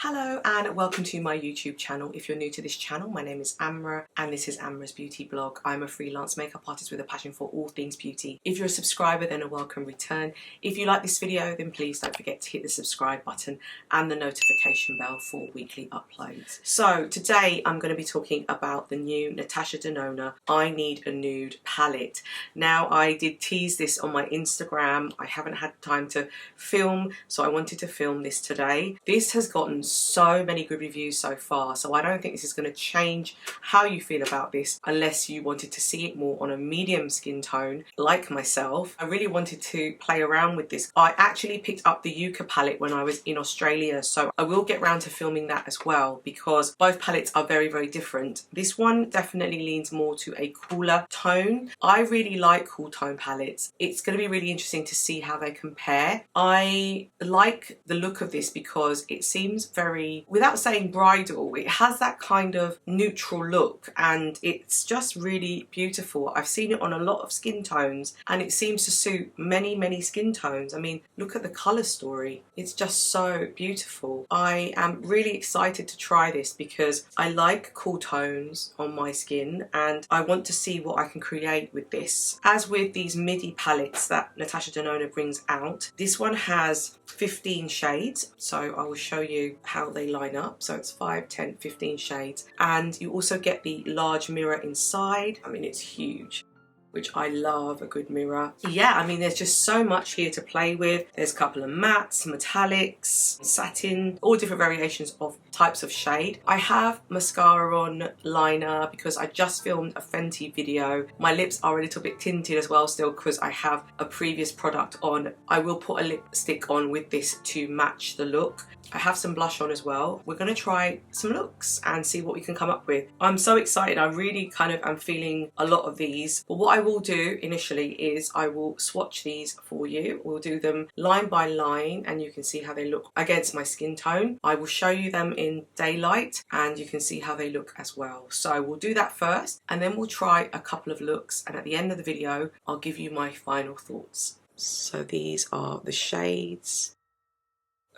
Hello and welcome to my YouTube channel. If you're new to this channel, my name is Amra and this is Amra's Beauty Blog. I'm a freelance makeup artist with a passion for all things beauty. If you're a subscriber, then a welcome return. If you like this video, then please don't forget to hit the subscribe button and the notification bell for weekly uploads. So today I'm going to be talking about the new Natasha Denona I Need a Nude palette. Now, I did tease this on my Instagram. I haven't had time to film, so I wanted to film this today. This has gotten so many good reviews so far, so I don't think this is going to change how you feel about this unless you wanted to see it more on a medium skin tone like myself. I really wanted to play around with this. I actually picked up the UK palette when I was in Australia, so I will get round to filming that as well because both palettes are very, very different. This one definitely leans more to a cooler tone. I really like cool tone palettes. It's going to be really interesting to see how they compare. I like the look of this because it seems very, without saying bridal, it has that kind of neutral look and it's just really beautiful. I've seen it on a lot of skin tones and it seems to suit many skin tones. I mean, look at the colour story. It's just so beautiful. I am really excited to try this because I like cool tones on my skin and I want to see what I can create with this. As with these midi palettes that Natasha Denona brings out, this one has 15 shades, so I will show you how they line up. So it's 5, 10, 15 shades, and you also get the large mirror inside. I mean, it's huge, which I love a good mirror. Yeah, I mean, there's just so much here to play with. There's a couple of mattes, metallics, satin, all different variations of types of shade. I have mascara on, liner, because I just filmed a Fenty video. My lips are a little bit tinted as well still because I have a previous product on. I will put a lipstick on with this to match the look. I have some blush on as well. We're going to try some looks and see what we can come up with. I'm so excited. I really kind of am feeling a lot of these. But what I will do initially is I will swatch these for you. We'll do them line by line and you can see how they look against my skin tone. I will show you them in daylight and you can see how they look as well. So we'll do that first and then we'll try a couple of looks, and at the end of the video I'll give you my final thoughts. So these are the shades.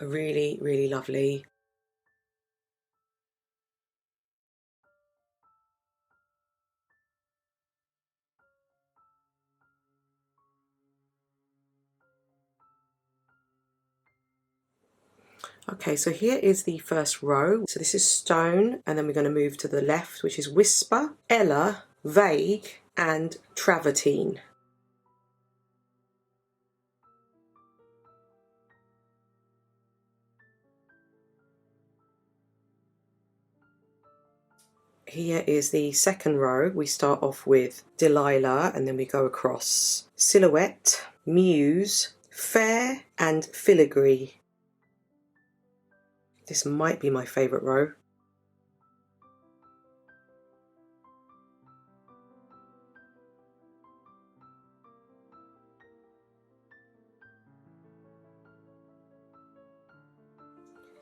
Really lovely. Okay, so here is the first row. So this is Stone, and then we're going to move to the left, which is Whisper, Ella, Vague, and Travertine. Here is the second row. We start off with Delilah, and then we go across Silhouette, Muse, Fair, and Filigree. This might be my favourite row.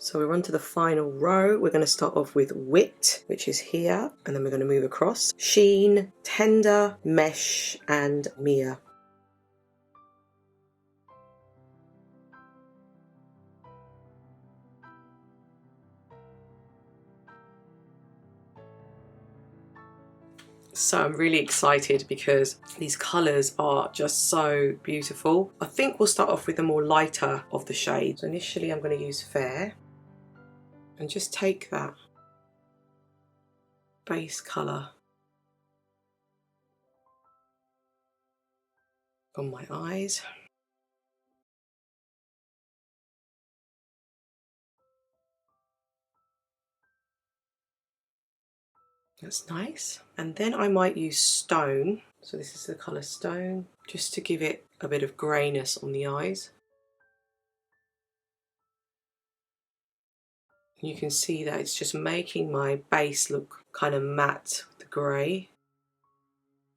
So we're on to the final row. We're going to start off with Wit, which is here, and then we're going to move across Sheen, Tender, Mesh, and Mia. So I'm really excited because these colours are just so beautiful. I think we'll start off with the more lighter of the shades. So initially I'm going to use Fair and just take that base colour on my eyes. That's nice. And then I might use Stone. So this is the colour Stone, just to give it a bit of greyness on the eyes. You can see that it's just making my base look kind of matte with the grey.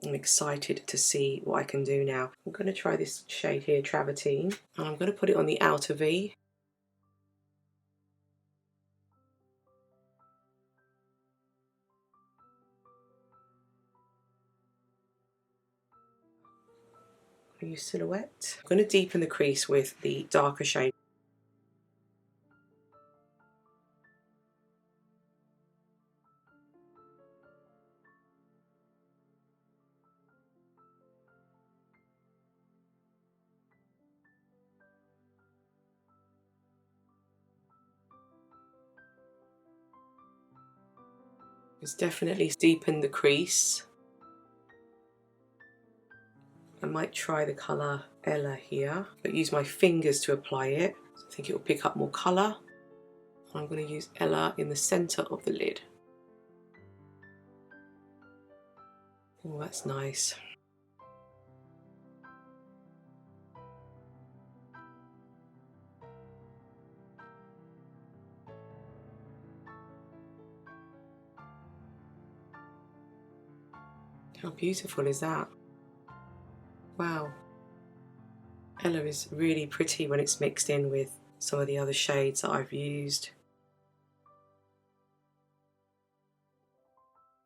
I'm excited to see what I can do now. I'm going to try this shade here, Travertine, and I'm going to put it on the outer V. Use Silhouette. I'm going to deepen the crease with the darker shade. It's definitely deepened the crease. I might try the colour Ella here, but use my fingers to apply it. So I think it will pick up more colour. I'm going to use Ella in the centre of the lid. Oh, that's nice. How beautiful is that? Wow. Ella is really pretty when it's mixed in with some of the other shades that I've used.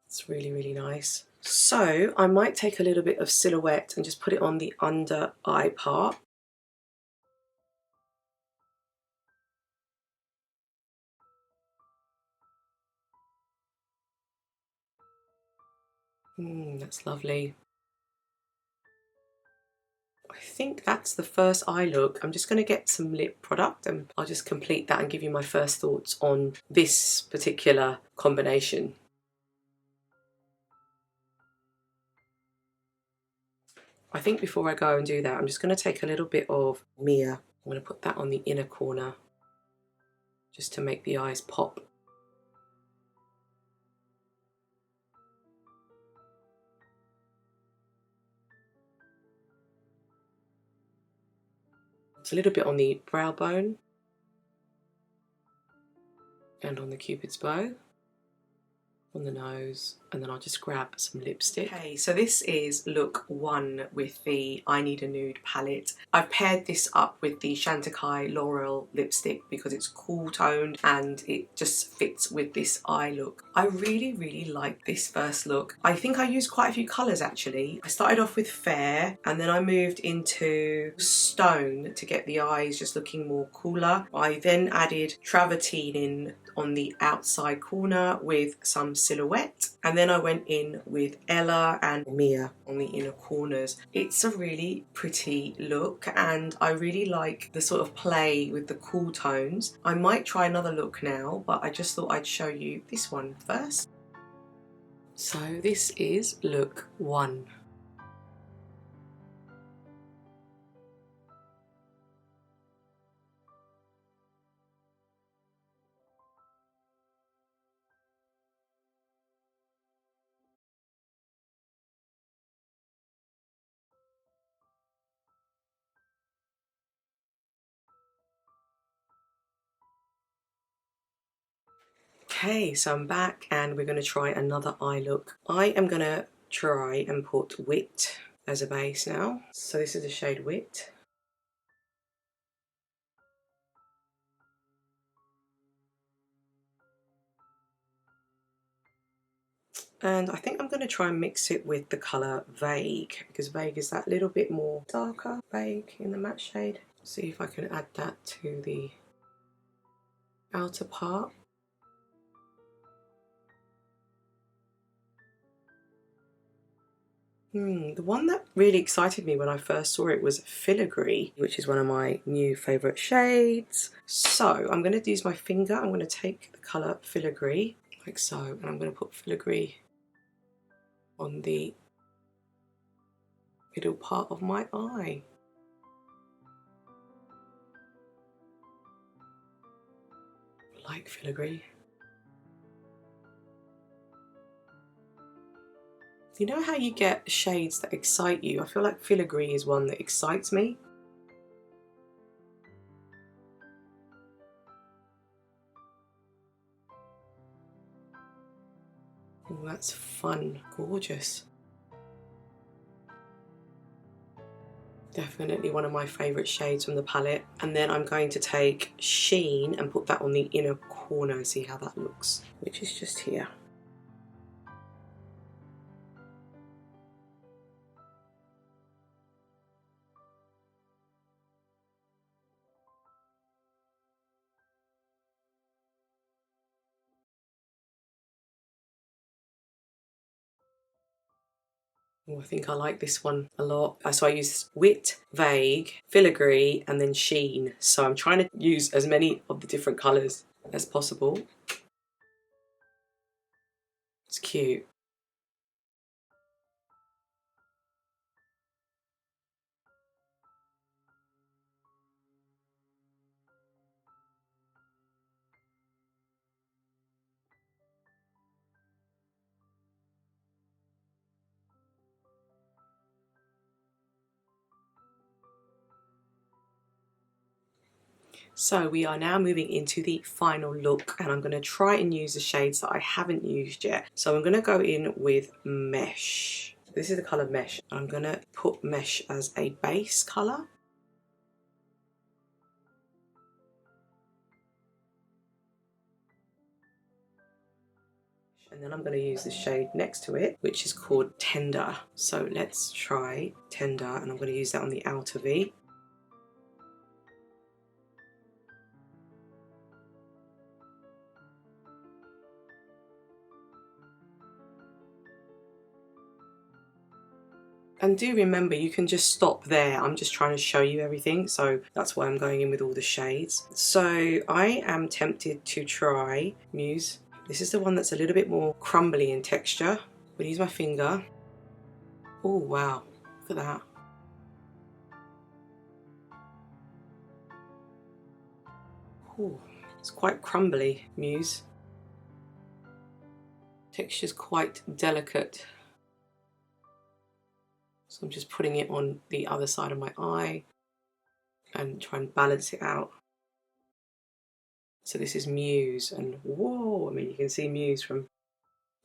It's really, really nice. So I might take a little bit of Silhouette and just put it on the under eye part. That's lovely. I think that's the first eye look. I'm just going to get some lip product and I'll just complete that and give you my first thoughts on this particular combination. I think before I go and do that, I'm just going to take a little bit of Mia. I'm going to put that on the inner corner just to make the eyes pop. It's a little bit on the brow bone and on the Cupid's bow, on the nose, and then I'll just grab some lipstick. Okay, so this is look 1 with the I Need a Nude palette. I've paired this up with the Chantecaille L'Oreal lipstick because it's cool toned and it just fits with this eye look. I really, really like this first look. I think I used quite a few colours actually. I started off with Fair and then I moved into Stone to get the eyes just looking more cooler. I then added Travertine in on the outside corner with some Silhouette, and then I went in with Ella and Mia on the inner corners. It's a really pretty look and I really like the sort of play with the cool tones. I might try another look now, but I just thought I'd show you this one first. So this is look 1. Okay, so I'm back and we're going to try another eye look. I am going to try and put Wit as a base now. So this is the shade Wit. And I think I'm going to try and mix it with the colour Vague, because Vague is that little bit more darker, Vague in the matte shade. See if I can add that to the outer part. The one that really excited me when I first saw it was Filigree, which is one of my new favourite shades. So I'm going to use my finger, I'm going to take the colour Filigree, like so, and I'm going to put Filigree on the middle part of my eye. I like Filigree. You know how you get shades that excite you? I feel like Filigree is one that excites me. Oh, that's fun, gorgeous. Definitely one of my favourite shades from the palette. And then I'm going to take Sheen and put that on the inner corner and see how that looks, which is just here. Oh, I think I like this one a lot. So I used Wit, Vague, Filigree and then Sheen. So I'm trying to use as many of the different colours as possible. It's cute. So we are now moving into the final look, and I'm going to try and use the shades that I haven't used yet. So I'm going to go in with Mesh. This is the colour Mesh. I'm going to put Mesh as a base colour. And then I'm going to use the shade next to it, which is called Tender. So let's try Tender, and I'm going to use that on the outer V. And do remember, you can just stop there. I'm just trying to show you everything, so that's why I'm going in with all the shades. So I am tempted to try Muse. This is the one that's a little bit more crumbly in texture. I'm gonna use my finger. Oh wow, look at that. Oh, it's quite crumbly, Muse. Texture's quite delicate. So I'm just putting it on the other side of my eye and try and balance it out. So this is Muse, and whoa, I mean, you can see Muse from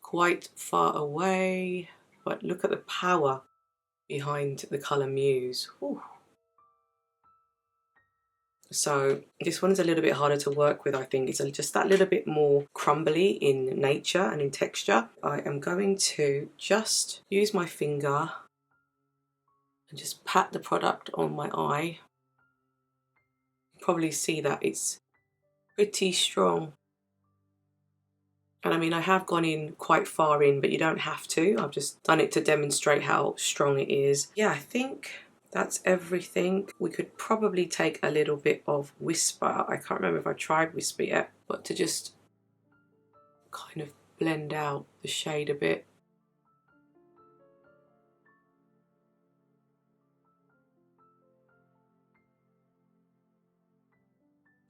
quite far away, but look at the power behind the colour Muse. Whew. So this one's a little bit harder to work with, I think. It's just that little bit more crumbly in nature and in texture. I am going to just use my finger and just pat the product on my eye. You probably see that it's pretty strong. And I mean, I have gone in quite far in, but you don't have to. I've just done it to demonstrate how strong it is. Yeah, I think that's everything. We could probably take a little bit of Whisper. I can't remember if I tried Whisper yet, but to just kind of blend out the shade a bit.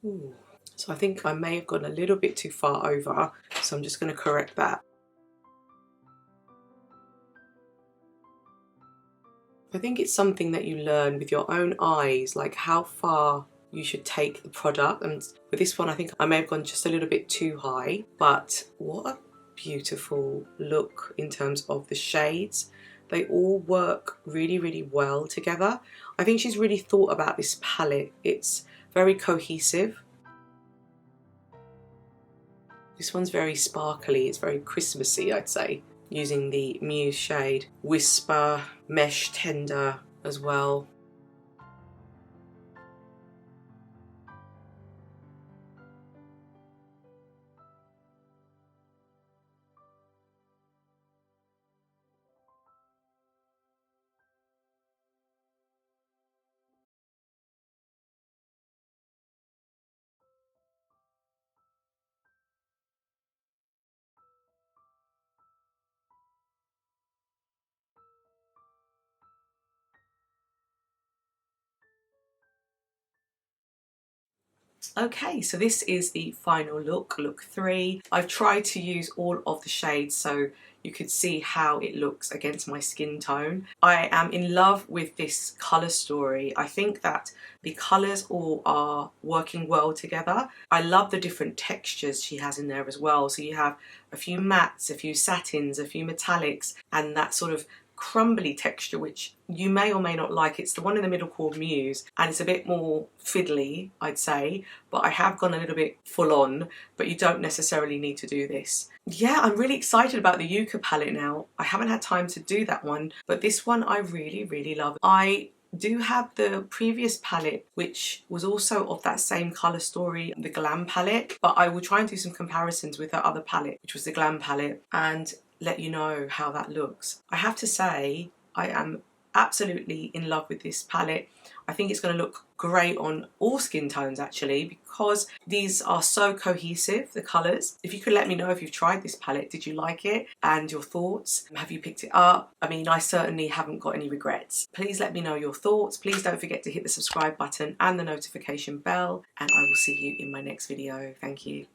Ooh. So I think I may have gone a little bit too far over, so I'm just going to correct that. I think it's something that you learn with your own eyes, like how far you should take the product. And with this one, I think I may have gone just a little bit too high, but what a beautiful look in terms of the shades. They all work really, really well together. I think she's really thought about this palette. It's very cohesive. This one's very sparkly, it's very Christmassy, I'd say, using the Muse shade. Whisper, Mesh, Tender as well. Okay, so this is the final look, look 3. I've tried to use all of the shades so you could see how it looks against my skin tone. I am in love with this colour story. I think that the colours all are working well together. I love the different textures she has in there as well. So you have a few mattes, a few satins, a few metallics, and that sort of crumbly texture which you may or may not like. It's the one in the middle called Muse, and it's a bit more fiddly, I'd say, but I have gone a little bit full on, but you don't necessarily need to do this. Yeah, I'm really excited about the Yucca palette now. I haven't had time to do that one, but this one I really, really love. I do have the previous palette which was also of that same colour story, the Glam palette, but I will try and do some comparisons with her other palette, which was the Glam palette, and let you know how that looks. I have to say, I am absolutely in love with this palette. I think it's going to look great on all skin tones actually, because these are so cohesive, the colours. If you could let me know if you've tried this palette, did you like it, and your thoughts? Have you picked it up? I mean, I certainly haven't got any regrets. Please let me know your thoughts. Please don't forget to hit the subscribe button and the notification bell, and I will see you in my next video. Thank you.